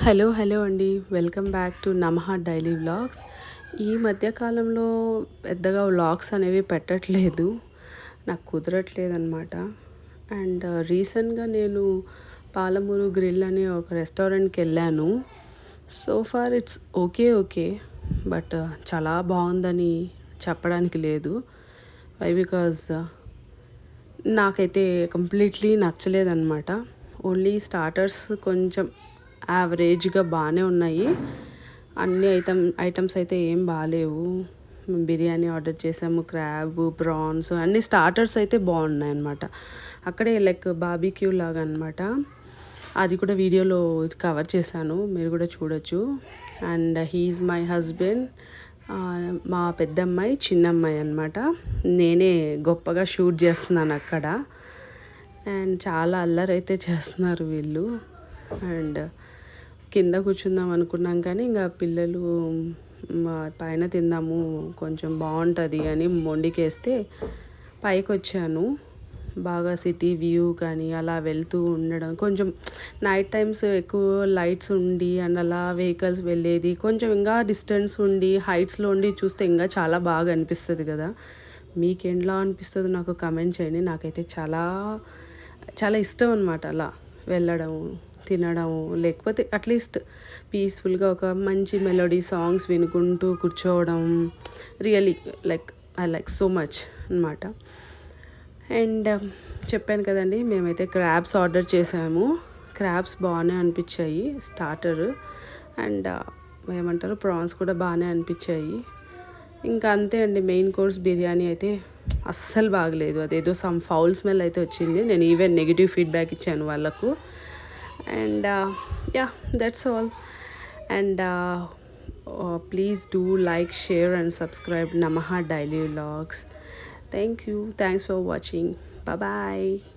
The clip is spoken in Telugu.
హలో అండి. వెల్కమ్ బ్యాక్ టు నమః డైలీ వ్లాగ్స్. ఈ మధ్య కాలంలో పెద్దగా వ్లాగ్స్ అనేవి పెట్టట్లేదు. నాకు కుదరట్లేదనమాట. అండ్ రీసెంట్గా నేను పాలమూరు గ్రిల్ అనే ఒక రెస్టారెంట్కి వెళ్ళాను. So far it's okay. But చాలా బాగుందని చెప్పడానికి లేదు. వై బికాజ్ నాకైతే కంప్లీట్లీ నచ్చలేదన్నమాట. ఓన్లీ స్టార్టర్స్ కొంచెం యావరేజ్గా బాగానే ఉన్నాయి. అన్ని ఐటమ్స్ అయితే ఏం బాగాలేవు. బిర్యానీ ఆర్డర్ చేసాము, క్రాబ్, ప్రాన్స్, అన్ని స్టార్టర్స్ అయితే బాగున్నాయి అన్నమాట. అక్కడే లైక్ బార్బిక్యూ లాగా అనమాట. అది కూడా వీడియోలో కవర్ చేశాను, మీరు కూడా చూడొచ్చు. అండ్ హీఈస్ మై హస్బెండ్, మా పెద్దమ్మాయి చిన్నమ్మాయి అనమాట. నేనే గొప్పగా షూట్ చేస్తున్నాను అక్కడ. అండ్ చాలా అల్లరైతే చేస్తున్నారు వీళ్ళు. అండ్ కింద కూర్చుందాం అనుకున్నాం కానీ ఇంకా పిల్లలు పైన తిందాము కొంచెం బాగుంటుంది అని మొండికేస్తే పైకి వచ్చాను. బాగా సిటీ వ్యూ కానీ అలా వెళ్తూ ఉండడం, కొంచెం నైట్ టైమ్స్ ఎక్కువ లైట్స్ ఉండి అండ్ అలా వెహికల్స్ వెళ్ళేది కొంచెం ఇంకా డిస్టెన్స్ ఉండి హైట్స్లో ఉండి చూస్తే ఇంకా చాలా బాగా అనిపిస్తుంది కదా. మీకెంలా అనిపిస్తుందో నాకు కమెంట్ చేయండి. నాకైతే చాలా చాలా ఇష్టం అనమాట అలా వెళ్ళడం, తినడము, లేకపోతే అట్లీస్ట్ పీస్ఫుల్గా ఒక మంచి మెలోడీ సాంగ్స్ వినుకుంటూ కూర్చోవడం. Really like I like so much అనమాట. అండ్ చెప్పాను కదండి, మేమైతే క్రాబ్స్ ఆర్డర్ చేసాము. క్రాబ్స్ బాగానే అనిపించాయి స్టార్టర్. అండ్ ఏమంటారు, ప్రాన్స్ కూడా బాగానే అనిపించాయి. ఇంకా అంతే అండి. మెయిన్ కోర్స్ బిర్యానీ అయితే అస్సలు బాగలేదు. అదేదో సమ్ ఫౌల్ స్మెల్ అయితే వచ్చింది. నేను ఈవెన్ నెగిటివ్ ఫీడ్బ్యాక్ ఇచ్చాను వాళ్ళకు. And yeah, that's all. And please do like, share and subscribe Namaha Daily Vlogs. Thanks for watching. Bye bye.